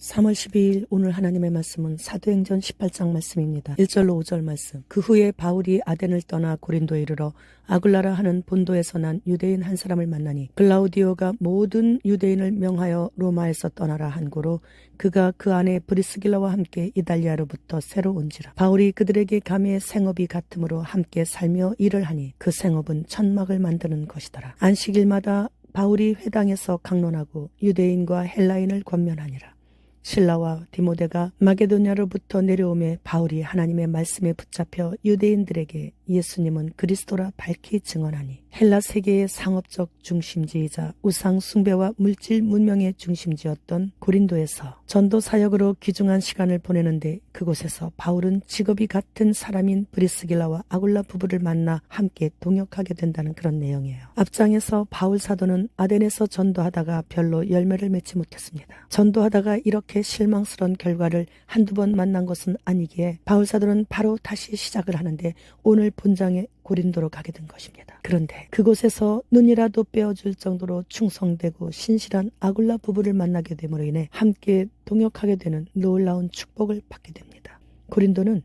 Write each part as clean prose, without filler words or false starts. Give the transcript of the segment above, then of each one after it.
3월 12일 오늘 하나님의 말씀은 사도행전 18장 말씀입니다. 1절로 5절 말씀. 그 후에 바울이 아덴을 떠나 고린도에 이르러 아굴라라 하는 본도에서 난 유대인 한 사람을 만나니 글라우디오가 모든 유대인을 명하여 로마에서 떠나라 한 고로 그가 그 안에 브리스길라와 함께 이달리아로부터 새로 온지라. 바울이 그들에게 감히 생업이 같으므로 함께 살며 일을 하니 그 생업은 천막을 만드는 것이더라. 안식일마다 바울이 회당에서 강론하고 유대인과 헬라인을 권면하니라. 실라와 디모데가 마게도냐로부터 내려오매 바울이 하나님의 말씀에 붙잡혀 유대인들에게 예수님은 그리스도라 밝히 증언하니 헬라 세계의 상업적 중심지이자 우상 숭배와 물질 문명의 중심지였던 고린도에서 전도 사역으로 귀중한 시간을 보내는데 그곳에서 바울은 직업이 같은 사람인 브리스길라와 아굴라 부부를 만나 함께 동역하게 된다는 그런 내용이에요. 앞장에서 바울 사도는 아덴에서 전도하다가 별로 열매를 맺지 못했습니다. 전도하다가 이렇게 실망스러운 결과를 한두 번 만난 것은 아니기에 바울 사도는 바로 다시 시작을 하는데 오늘 본장에 고린도로 가게 된 것입니다. 그런데 그곳에서 눈이라도 빼어줄 정도로 충성되고 신실한 아굴라 부부를 만나게 됨으로 인해 함께 동역하게 되는 놀라운 축복을 받게 됩니다. 고린도는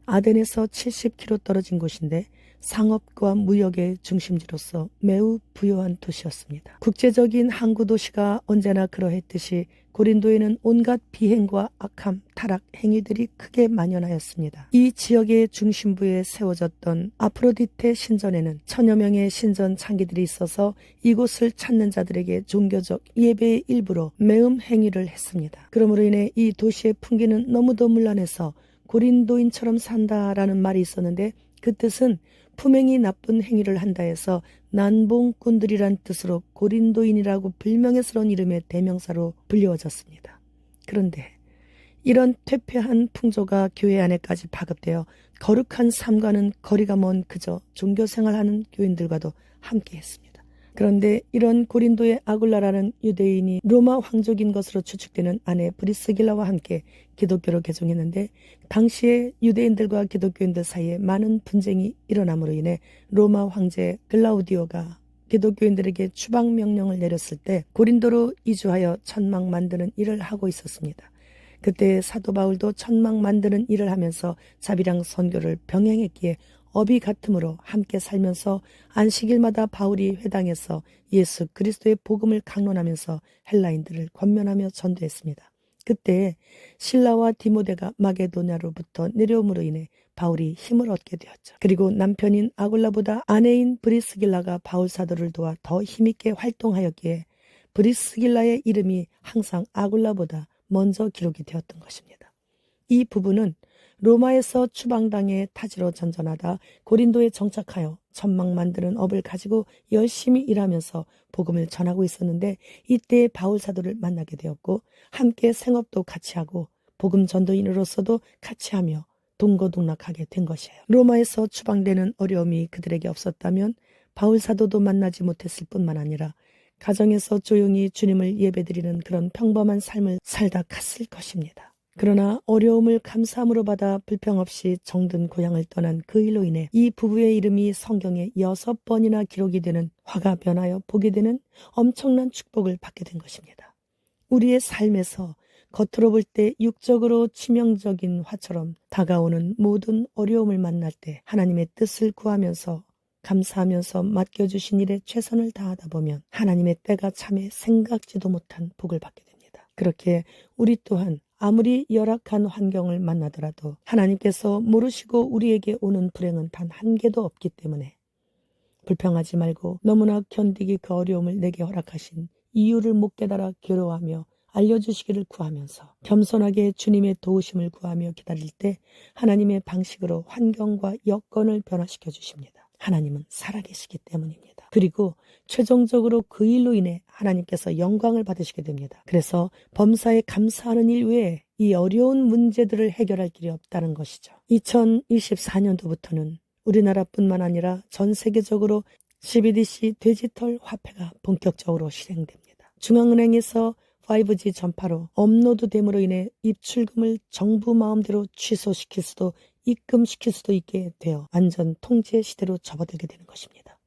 아덴에서 70km 떨어진 곳인데 상업과 무역의 중심지로서 매우 부유한 도시였습니다. 국제적인 항구 도시가 언제나 그러했듯이 고린도에는 온갖 비행과 악함, 타락 행위들이 크게 만연하였습니다. 이 지역의 중심부에 세워졌던 아프로디테 신전에는 천여 명의 신전 창기들이 있어서 이곳을 찾는 자들에게 종교적 예배의 일부로 매음 행위를 했습니다. 그러므로 인해 이 도시의 풍기는 너무도 문란해서 고린도인처럼 산다라는 말이 있었는데 그 뜻은 품행이 나쁜 행위를 한다 해서 난봉꾼들이란 뜻으로 고린도인이라고 불명예스러운 이름의 대명사로 불리워졌습니다. 그런데 이런 퇴폐한 풍조가 교회 안에까지 파급되어 거룩한 삶과는 거리가 먼 그저 종교생활하는 교인들과도 함께했습니다. 그런데 이런 고린도의 아굴라라는 유대인이 로마 황족인 것으로 추측되는 아내 브리스길라와 함께 기독교로 개종했는데 당시에 유대인들과 기독교인들 사이에 많은 분쟁이 일어남으로 인해 로마 황제 글라우디오가 기독교인들에게 추방 명령을 내렸을 때 고린도로 이주하여 천막 만드는 일을 하고 있었습니다. 그때 사도 바울도 천막 만드는 일을 하면서 자비랑 선교를 병행했기에 업이 같으므로 함께 살면서 안식일마다 바울이 회당에서 예수 그리스도의 복음을 강론하면서 헬라인들을 권면하며 전도했습니다. 그때 실라와 디모데가 마게도냐로부터 내려옴으로 인해 바울이 힘을 얻게 되었죠. 그리고 남편인 아굴라보다 아내인 브리스길라가 바울 사도를 도와 더 힘있게 활동하였기에 브리스길라의 이름이 항상 아굴라보다 먼저 기록이 되었던 것입니다. 이 부부는 로마에서 추방당해 타지로 전전하다 고린도에 정착하여 천막 만드는 업을 가지고 열심히 일하면서 복음을 전하고 있었는데 이때 바울 사도를 만나게 되었고 함께 생업도 같이 하고 복음 전도인으로서도 같이 하며 동거동락하게 된 것이에요. 로마에서 추방되는 어려움이 그들에게 없었다면 바울 사도도 만나지 못했을 뿐만 아니라 가정에서 조용히 주님을 예배드리는 그런 평범한 삶을 살다 갔을 것입니다. 그러나 어려움을 감사함으로 받아 불평 없이 정든 고향을 떠난 그 일로 인해 이 부부의 이름이 성경에 6번이나 기록이 되는 화가 변하여 보게 되는 엄청난 축복을 받게 된 것입니다. 우리의 삶에서 겉으로 볼 때 육적으로 치명적인 화처럼 다가오는 모든 어려움을 만날 때 하나님의 뜻을 구하면서 감사하면서 맡겨주신 일에 최선을 다하다 보면 하나님의 때가 참에 생각지도 못한 복을 받게 됩니다. 그렇게 우리 또한 아무리 열악한 환경을 만나더라도 하나님께서 모르시고 우리에게 오는 불행은 단 한 개도 없기 때문에 불평하지 말고 너무나 견디기 그 어려움을 내게 허락하신 이유를 못 깨달아 괴로워하며 알려주시기를 구하면서 겸손하게 주님의 도우심을 구하며 기다릴 때 하나님의 방식으로 환경과 여건을 변화시켜 주십니다. 하나님은 살아계시기 때문입니다. 그리고 최종적으로 그 일로 인해 하나님께서 영광을 받으시게 됩니다. 그래서 범사에 감사하는 일 외에 이 어려운 문제들을 해결할 길이 없다는 것이죠. 2024년도부터는 우리나라뿐만 아니라 전 세계적으로 CBDC 디지털 화폐가 본격적으로 실행됩니다. 중앙은행에서 5G 전파로 업로드됨으로 인해 입출금을 정부 마음대로 취소시킬 수도 입금시킬 수도 있게 되어 완전 통제 시대로 접어들게 되는 것입니다.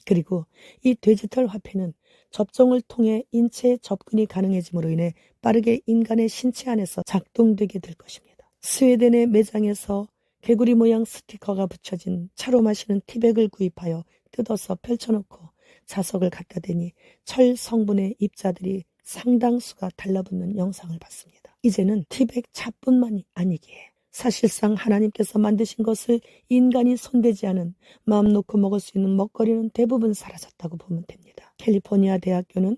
그리고 이 디지털 화폐는 접종을 통해 인체에 접근이 가능해짐으로 인해 빠르게 인간의 신체 안에서 작동되게 될 것입니다. 스웨덴의 매장에서 개구리 모양 스티커가 붙여진 차로 마시는 티백을 구입하여 뜯어서 펼쳐놓고 자석을 갖다 대니 철 성분의 입자들이 상당수가 달라붙는 영상을 봤습니다. 이제는 티백 차뿐만이 아니기에 사실상 하나님께서 만드신 것을 인간이 손대지 않은 마음 놓고 먹을 수 있는 먹거리는 대부분 사라졌다고 보면 됩니다. 캘리포니아 대학교는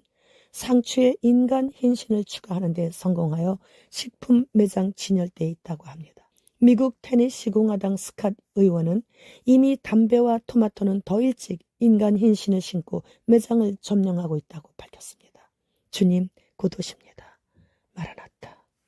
상추에 인간 흰신을 추가하는 데 성공하여 식품 매장 진열대에 있다고 합니다. 미국 테네시 공화당 스캇 의원은 이미 담배와 토마토는 더 일찍 인간 흰신을 신고 매장을 점령하고 있다고 밝혔습니다. 주님 곧 오십니다. 마라나타.